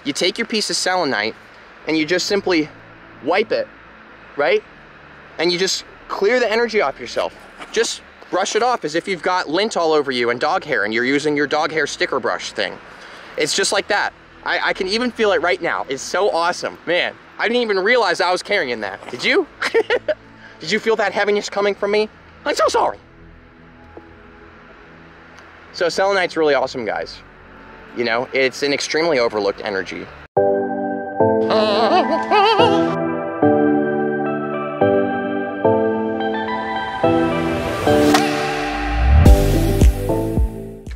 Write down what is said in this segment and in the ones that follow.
You take your piece of selenite and you just simply wipe it, right? And you just clear the energy off yourself. Just brush it off as if you've got lint all over you and dog hair and you're using your dog hair sticker brush thing. It's just like that. I can even feel it right now. It's so awesome. Man, I didn't even realize I was carrying that. Did you? Did you feel that heaviness coming from me? I'm so sorry. So selenite's really awesome, guys. You know, it's an extremely overlooked energy.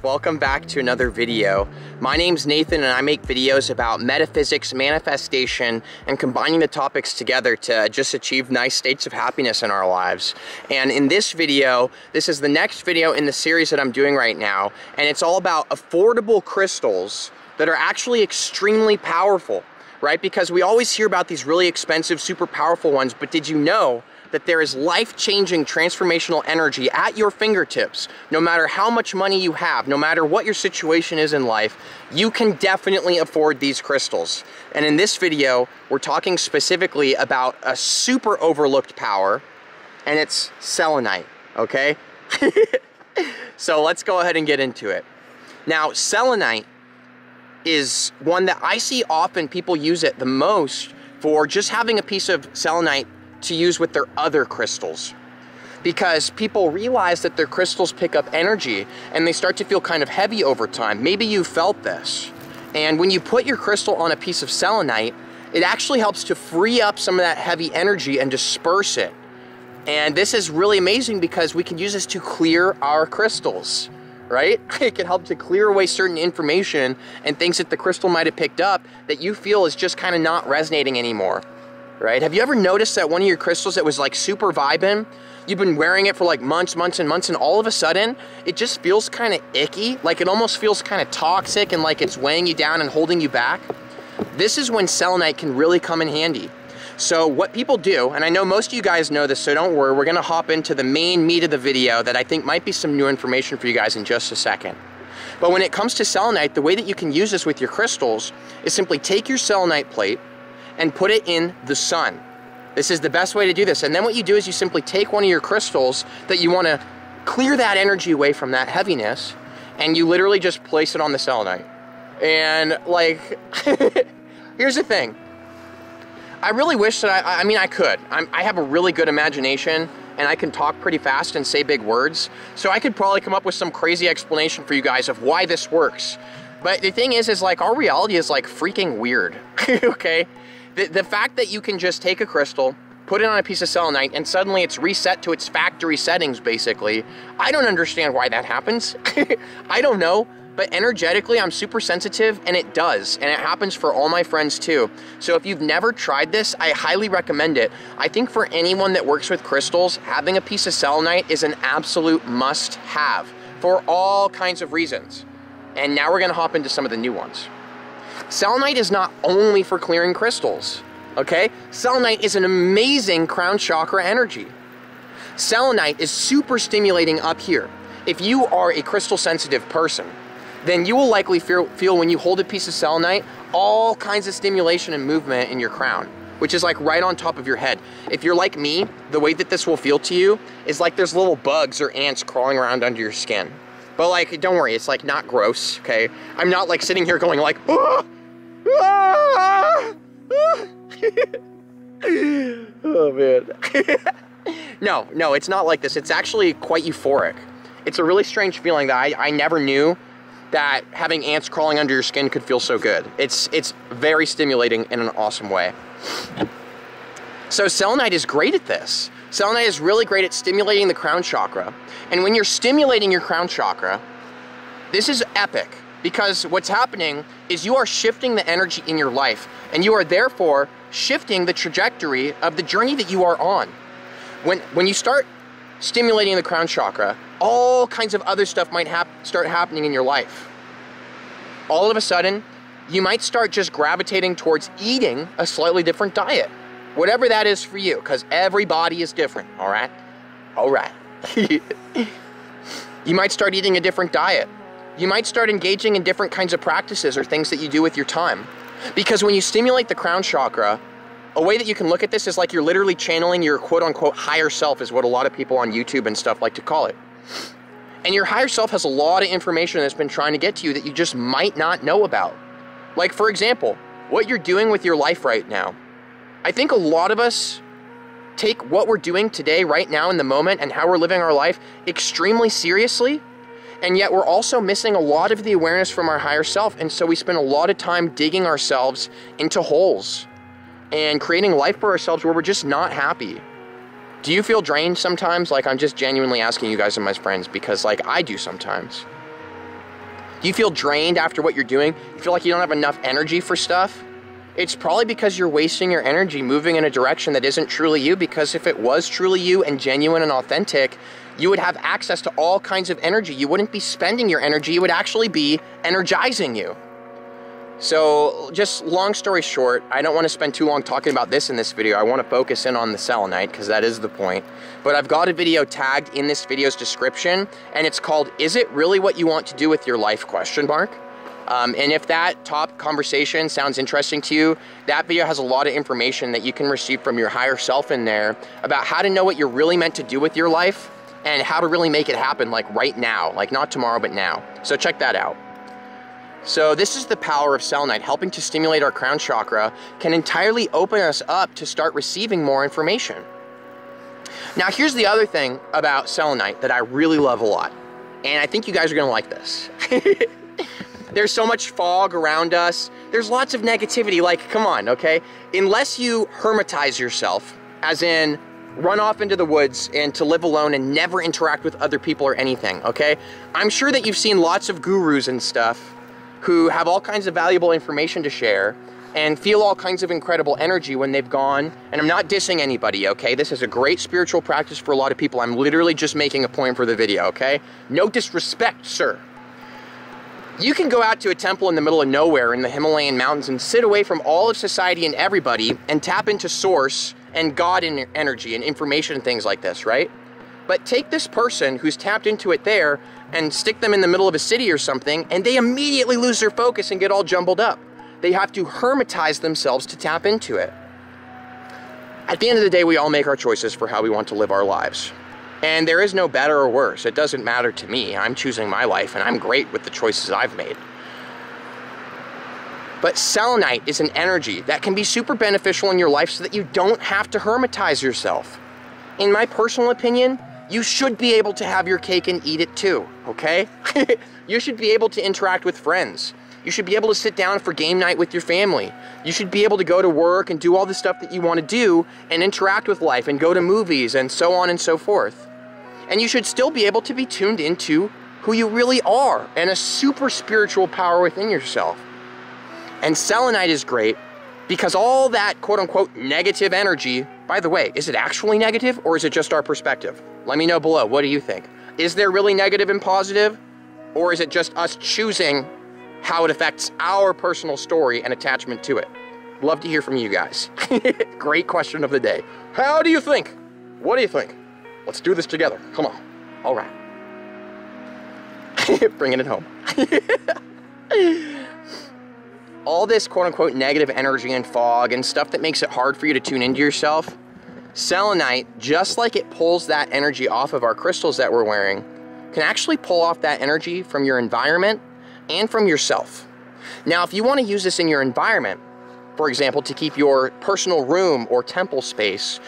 Welcome back to another video. My name's Nathan and I make videos about metaphysics, manifestation, and combining the topics together to just achieve nice states of happiness in our lives. And in this video, this is the next video in the series that I'm doing right now, and it's all about affordable crystals that are actually extremely powerful, right? Because we always hear about these really expensive, super powerful ones, but did you know that there is life-changing transformational energy at your fingertips? No matter how much money you have, no matter what your situation is in life, you can definitely afford these crystals. And in this video, we're talking specifically about a super overlooked power, and it's selenite, okay? So let's go ahead and get into it. Now, selenite is one that I see often people use it the most for just having a piece of selenite to use with their other crystals, because people realize that their crystals pick up energy and they start to feel kind of heavy over time. Maybe you felt this. And when you put your crystal on a piece of selenite, it actually helps to free up some of that heavy energy and disperse it. And this is really amazing because we can use this to clear our crystals, right? It can help to clear away certain information and things that the crystal might have picked up that you feel is just kind of not resonating anymore. Right? Have you ever noticed that one of your crystals that was like super vibing, you've been wearing it for like months and months, and all of a sudden it just feels kind of icky, like it almost feels kind of toxic and like it's weighing you down and holding you back? This is when selenite can really come in handy. So what people do, and I know most of you guys know this, so don't worry, we're gonna hop into the main meat of the video that I think might be some new information for you guys in just a second. But when it comes to selenite, the way that you can use this with your crystals is simply take your selenite plate and put it in the sun. This is the best way to do this. And then what you do is you simply take one of your crystals that you want to clear that energy away from that heaviness, and you literally just place it on the selenite. And like, here's the thing. I really wish that I mean, I could. I have a really good imagination and I can talk pretty fast and say big words. So I could probably come up with some crazy explanation for you guys of why this works. But the thing is like our reality is like freaking weird, okay? The fact that you can just take a crystal, put it on a piece of selenite, and suddenly it's reset to its factory settings, basically. I don't understand why that happens. I don't know, but energetically, I'm super sensitive, and it does, and it happens for all my friends too. So if you've never tried this, I highly recommend it. I think for anyone that works with crystals, having a piece of selenite is an absolute must-have for all kinds of reasons. And now we're gonna hop into some of the new ones. Selenite is not only for clearing crystals, okay? Selenite is an amazing crown chakra energy. Selenite is super stimulating up here. If you are a crystal sensitive person, then you will likely feel when you hold a piece of selenite, all kinds of stimulation and movement in your crown, which is like right on top of your head. If you're like me, the way that this will feel to you is like there's little bugs or ants crawling around under your skin. But like, don't worry, it's like not gross, okay? I'm not like sitting here going like, ah! Ah! Ah! Oh man. No, it's not like this. It's actually quite euphoric. It's a really strange feeling that I never knew that having ants crawling under your skin could feel so good. It's very stimulating in an awesome way. So selenite is great at this. Selenite is really great at stimulating the crown chakra. And when you're stimulating your crown chakra, this is epic. Because what's happening is you are shifting the energy in your life, and you are therefore shifting the trajectory of the journey that you are on. When you start stimulating the crown chakra, all kinds of other stuff might start happening in your life. All of a sudden, you might start just gravitating towards eating a slightly different diet. Whatever that is for you, because every body is different, all right? All right. You might start eating a different diet. You might start engaging in different kinds of practices or things that you do with your time. Because when you stimulate the crown chakra, a way that you can look at this is like you're literally channeling your quote-unquote higher self, is what a lot of people on YouTube and stuff like to call it. And your higher self has a lot of information that's been trying to get to you that you just might not know about. Like, for example, what you're doing with your life right now. I think a lot of us take what we're doing today, right now in the moment, and how we're living our life extremely seriously, and yet we're also missing a lot of the awareness from our higher self, and so we spend a lot of time digging ourselves into holes and creating life for ourselves where we're just not happy. Do you feel drained sometimes? Like, I'm just genuinely asking you guys and my friends, because like I do sometimes. Do you feel drained after what you're doing? You feel like you don't have enough energy for stuff? It's probably because you're wasting your energy moving in a direction that isn't truly you, because if it was truly you and genuine and authentic, you would have access to all kinds of energy. You wouldn't be spending your energy, it would actually be energizing you. So just long story short, I don't want to spend too long talking about this in this video. I want to focus in on the selenite because that is the point. But I've got a video tagged in this video's description, and it's called, "Is it really what you want to do with your life?" ? And if that top conversation sounds interesting to you, that video has a lot of information that you can receive from your higher self in there about how to know what you're really meant to do with your life and how to really make it happen, like right now, like not tomorrow, but now. So check that out. So this is the power of selenite. Helping to stimulate our crown chakra can entirely open us up to start receiving more information. Now here's the other thing about selenite that I really love a lot, and I think you guys are gonna like this. There's so much fog around us. There's lots of negativity, like, come on, okay? Unless you hermitize yourself, as in run off into the woods and to live alone and never interact with other people or anything, okay? I'm sure that you've seen lots of gurus and stuff who have all kinds of valuable information to share and feel all kinds of incredible energy when they've gone, and I'm not dissing anybody, okay? This is a great spiritual practice for a lot of people. I'm literally just making a point for the video, okay? No disrespect, sir. You can go out to a temple in the middle of nowhere in the Himalayan mountains and sit away from all of society and everybody and tap into source and God energy and information and things like this, right? But take this person who's tapped into it there and stick them in the middle of a city or something, and they immediately lose their focus and get all jumbled up. They have to hermitize themselves to tap into it. At the end of the day, we all make our choices for how we want to live our lives. And there is no better or worse. It doesn't matter to me. I'm choosing my life, and I'm great with the choices I've made. But selenite is an energy that can be super beneficial in your life so that you don't have to hermitize yourself. In my personal opinion, you should be able to have your cake and eat it too, okay? You should be able to interact with friends. You should be able to sit down for game night with your family. You should be able to go to work and do all the stuff that you want to do and interact with life and go to movies and so on and so forth. And you should still be able to be tuned into who you really are and a super spiritual power within yourself. And selenite is great because all that quote-unquote negative energy, by the way, is it actually negative or is it just our perspective? Let me know below. What do you think? Is there really negative and positive, or is it just us choosing how it affects our personal story and attachment to it? Love to hear from you guys. Great question of the day. How do you think? What do you think? Let's do this together. Come on. All right. Bringing it home. All this quote-unquote negative energy and fog and stuff that makes it hard for you to tune into yourself, selenite, just like it pulls that energy off of our crystals that we're wearing, can actually pull off that energy from your environment and from yourself. Now, if you want to use this in your environment, for example, to keep your personal room or temple space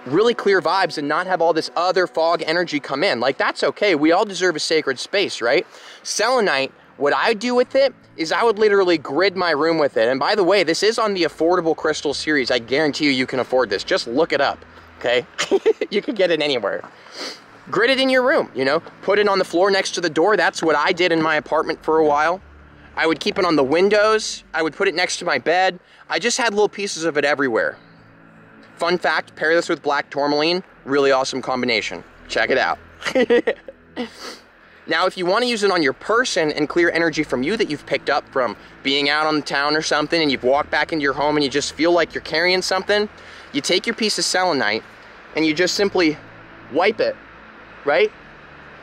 really clear vibes and not have all this other fog energy come in, like, that's okay. We all deserve a sacred space, right? Selenite, what I do with it is I would literally grid my room with it. And by the way, this is on the affordable crystal series. I guarantee you can afford this. Just look it up, okay? You can get it anywhere. Grid it in your room, you know? Put it on the floor next to the door. That's what I did in my apartment for a while. I would keep it on the windows. I would put it next to my bed. I just had little pieces of it everywhere. Fun fact, pair this with black tourmaline. Really awesome combination. Check it out. Now, if you want to use it on your person and clear energy from you that you've picked up from being out on the town or something, and you've walked back into your home and you just feel like you're carrying something, you take your piece of selenite and you just simply wipe it, right?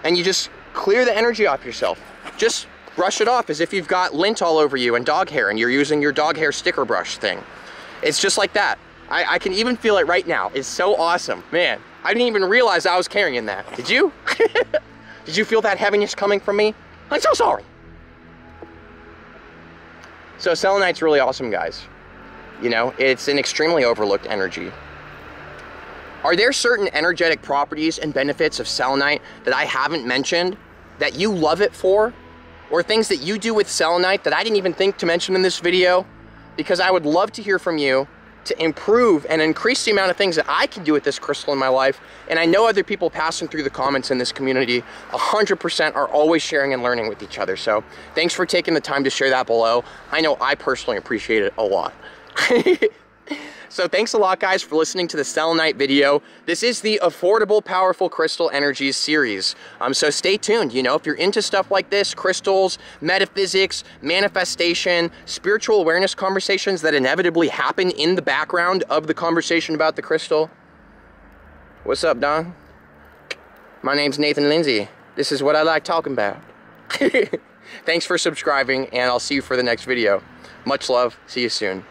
And you just clear the energy off yourself. Just brush it off as if you've got lint all over you and dog hair and you're using your dog hair sticker brush thing. It's just like that. I can even feel it right now. It's so awesome. Man, I didn't even realize I was carrying that. Did you? Did you feel that heaviness coming from me? I'm so sorry. So selenite's really awesome, guys. You know, it's an extremely overlooked energy. Are there certain energetic properties and benefits of selenite that I haven't mentioned that you love it for? Or things that you do with selenite that I didn't even think to mention in this video? Because I would love to hear from you to improve and increase the amount of things that I can do with this crystal in my life. And I know other people passing through the comments in this community 100% are always sharing and learning with each other. So thanks for taking the time to share that below. I know I personally appreciate it a lot. So thanks a lot, guys, for listening to the selenite video. This is the Affordable Powerful Crystal Energies series. So stay tuned. You know, if you're into stuff like this, crystals, metaphysics, manifestation, spiritual awareness conversations that inevitably happen in the background of the conversation about the crystal. What's up, Don? My name's Nathan Lindsay. This is what I like talking about. Thanks for subscribing, and I'll see you for the next video. Much love. See you soon.